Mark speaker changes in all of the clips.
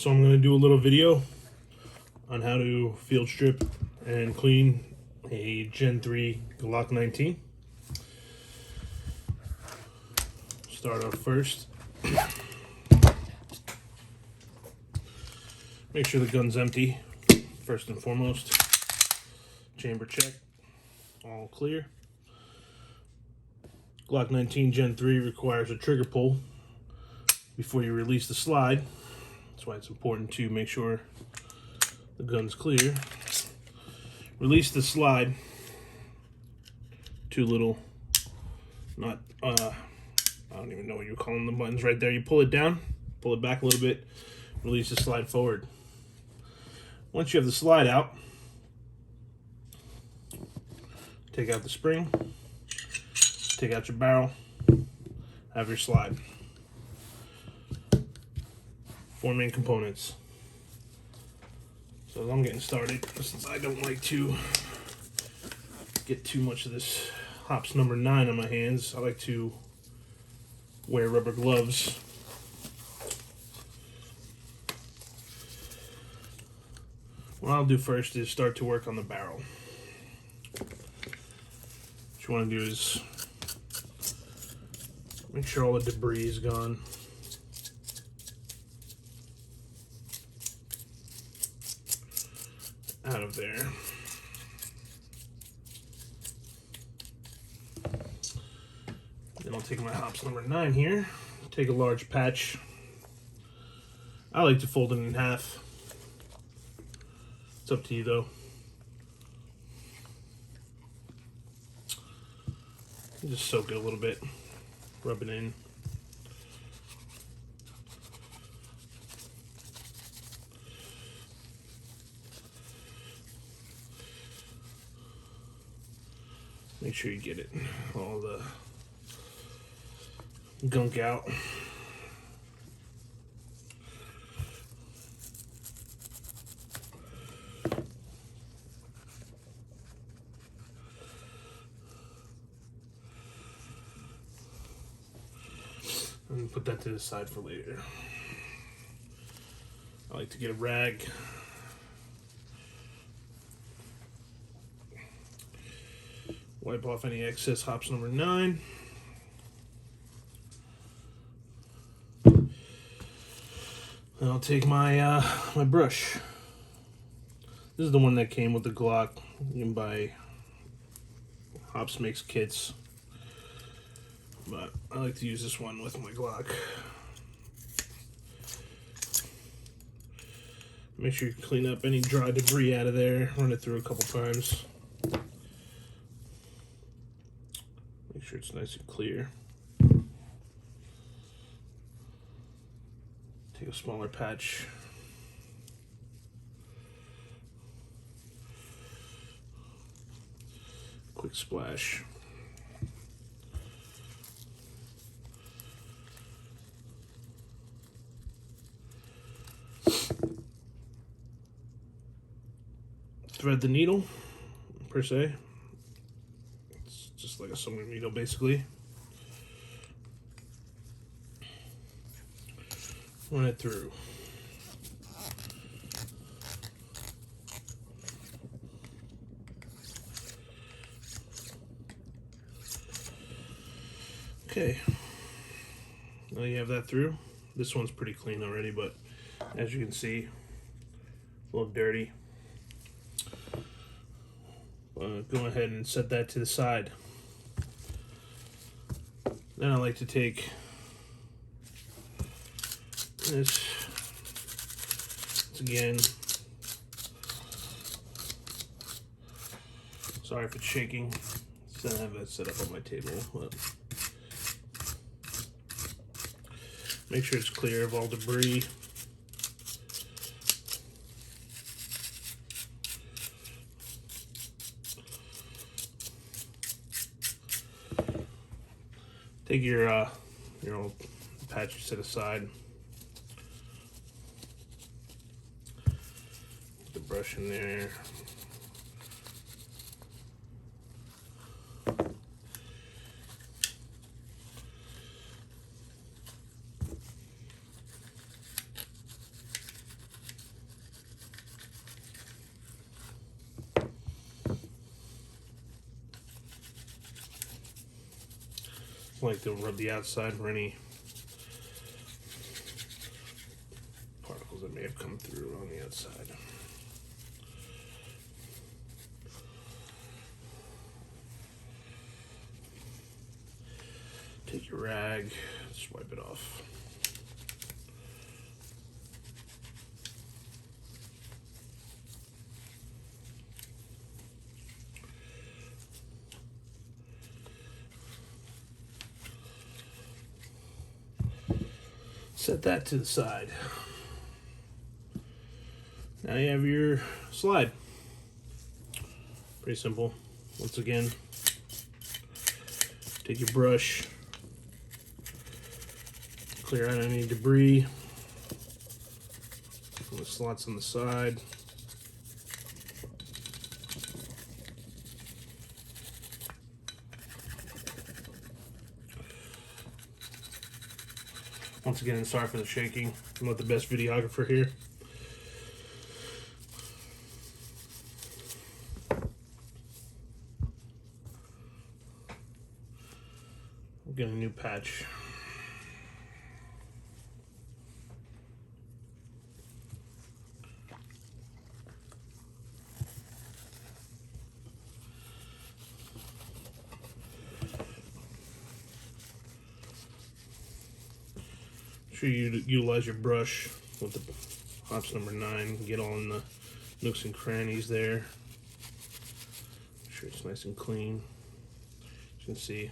Speaker 1: So I'm going to do a little video on how to field strip and clean a Gen 3 Glock 19. Start off first. Make sure the gun's empty, first and foremost. Chamber check, all clear. Glock 19 Gen 3 requires a trigger pull before you release the slide. That's why it's important to make sure the gun's clear. Release the slide. Two little, I don't even know what you're calling the buttons right there. You pull it down, pull it back a little bit, release the slide forward. Once you have the slide out, take out the spring, take out your barrel, have your slide. Four main components. So as I'm getting started, since I don't like to get too much of this hops number 9 on my hands, I like to wear rubber gloves. What I'll do first is start to work on the barrel. What you want to do is make sure all the debris is gone. Out of there. Then I'll take my hops number 9 here, take a large patch. I like to fold it in half. It's up to you though. Just soak it a little bit, rub it in. Make sure you get it, all the gunk out. And put that to the side for later. I like to get a rag. Wipe off any excess hops number 9. And I'll take my my brush. This is the one that came with the Glock. You can buy Hops makes kits, but I like to use this one with my Glock. Make sure you clean up any dry debris out of there. Run it through a couple times. Make sure it's nice and clear. Take a smaller patch. Quick splash. Thread the needle, per se. It's just like a sewing needle, basically. Run it through. Okay, now you have that through. This one's pretty clean already, but as you can see, a little dirty. Go ahead and set that to the side. Then I like to take this, again, sorry if it's shaking, I don't have that set up on my table, but make sure it's clear of all debris. Take your old patch you set aside. Put the brush in there. I like to rub the outside for any particles that may have come through on the outside. Take your rag, just wipe it off. Set that to the side. Now you have your slide. Pretty simple. Once again, take your brush, clear out any debris from the slots on the side. Once again, sorry for the shaking. I'm not the best videographer here. We'll get a new patch. Sure you utilize your brush with the Hops number 9. Get all in the nooks and crannies there. Make sure it's nice and clean. As you can see,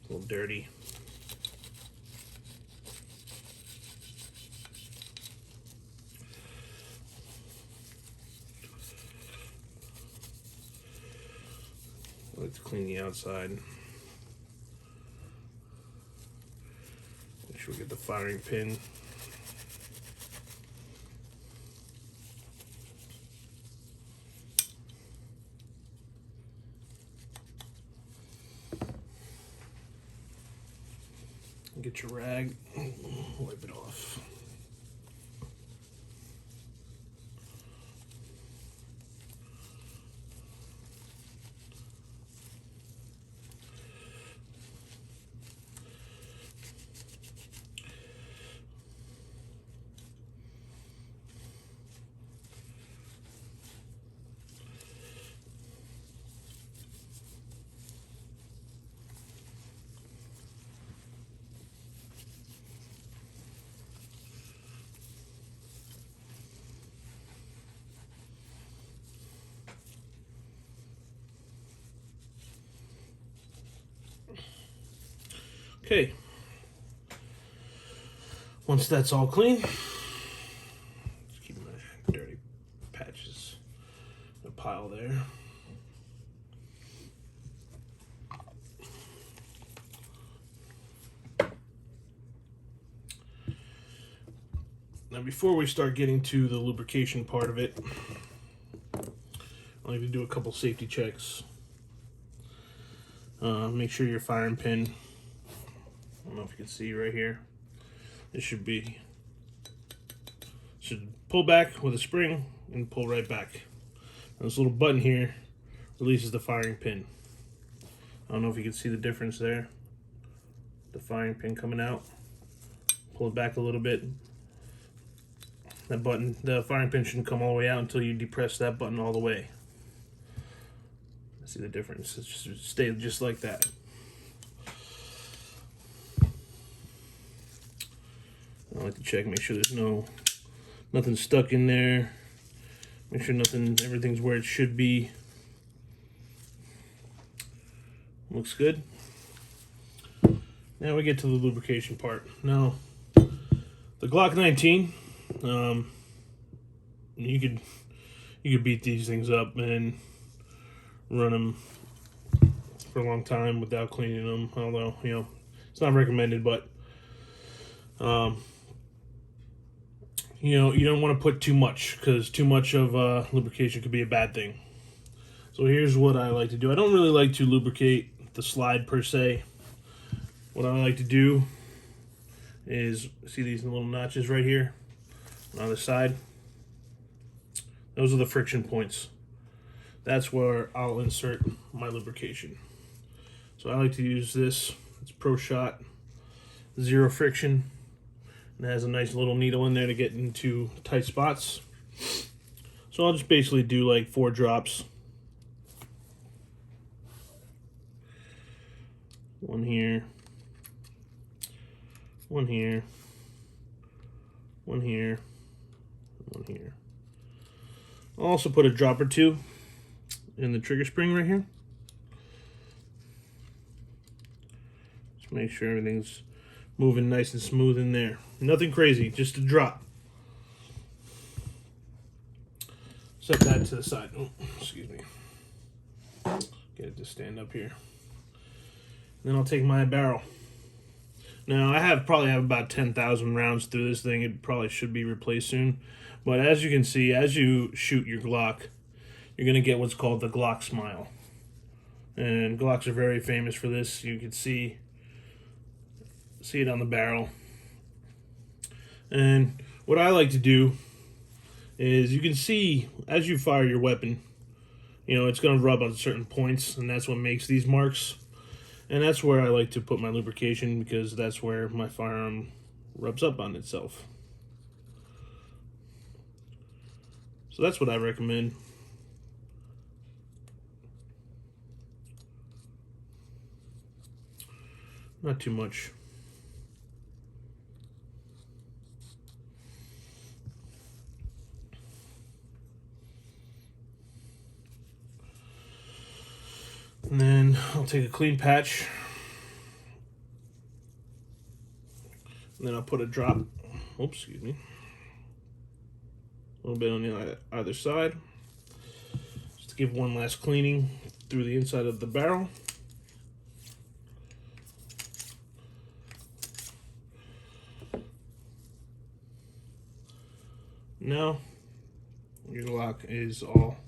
Speaker 1: it's a little dirty. I like to clean the outside. Make sure we get the firing pin. Get your rag, wipe it off. Okay, once that's all clean, just keep my dirty patches in a pile there. Now before we start getting to the lubrication part of it, I like to do a couple safety checks. Make sure your firing pin, I don't know if you can see right here, it should pull back with a spring and pull right back. And this little button here releases the firing pin. I don't know if you can see the difference there. The firing pin coming out. Pull it back a little bit. That button, the firing pin shouldn't come all the way out until you depress that button all the way. See the difference? It just stay just like that. I like to check, make sure there's nothing stuck in there. Make sure everything's where it should be. Looks good. Now we get to the lubrication part. Now, the Glock 19, you could beat these things up and run them for a long time without cleaning them. Although, it's not recommended, but you don't want to put too much, because too much of lubrication could be a bad thing. So here's what I like to do. I don't really like to lubricate the slide per se. What I like to do is, see these little notches right here on the side? Those are the friction points. That's where I'll insert my lubrication. So I like to use this. It's Pro Shot, zero friction. It has a nice little needle in there to get into tight spots. So I'll just basically do like 4 drops. One here, one here, one here, one here. I'll also put a drop or 2 in the trigger spring right here. Just make sure everything's moving nice and smooth in there. Nothing crazy, just a drop. Set that to the side. Oh, excuse me. Get it to stand up here. Then I'll take my barrel. Now I probably have about 10,000 rounds through this thing. It probably should be replaced soon. But as you can see, as you shoot your Glock, you're going to get what's called the Glock smile. And Glocks are very famous for this. You can see it on the barrel. And what I like to do is, you can see as you fire your weapon, you know, it's going to rub on certain points, and that's what makes these marks. And that's where I like to put my lubrication, because that's where my firearm rubs up on itself. So that's what I recommend. Not too much. And then I'll take a clean patch. And then I'll put a drop, oops, excuse me, a little bit on the either side, just to give one last cleaning through the inside of the barrel. Now your Glock is all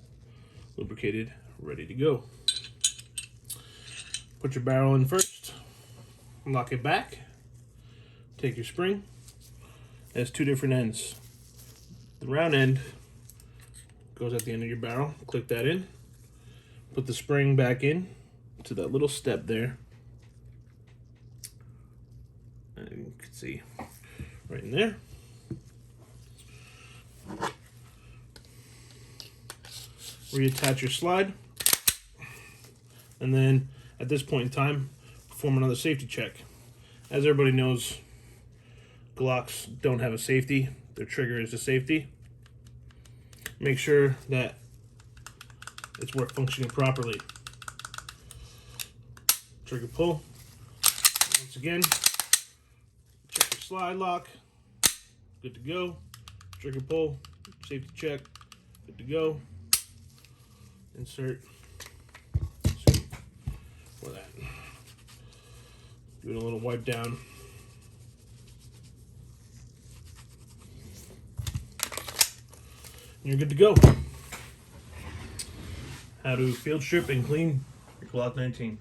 Speaker 1: lubricated, ready to go. Put your barrel in first, lock it back, take your spring. It has 2 different ends. The round end goes at the end of your barrel. Click that in, put the spring back in to that little step there, and you can see right in there. Reattach your slide, and then at this point in time, perform another safety check. As everybody knows, Glocks don't have a safety. Their trigger is a safety. Make sure that it's functioning properly. Trigger pull. Once again, check your slide lock. Good to go. Trigger pull. Safety check. Good to go. Insert. For that. Give it a little wipe down. And you're good to go. How to field strip and clean your Glock 19.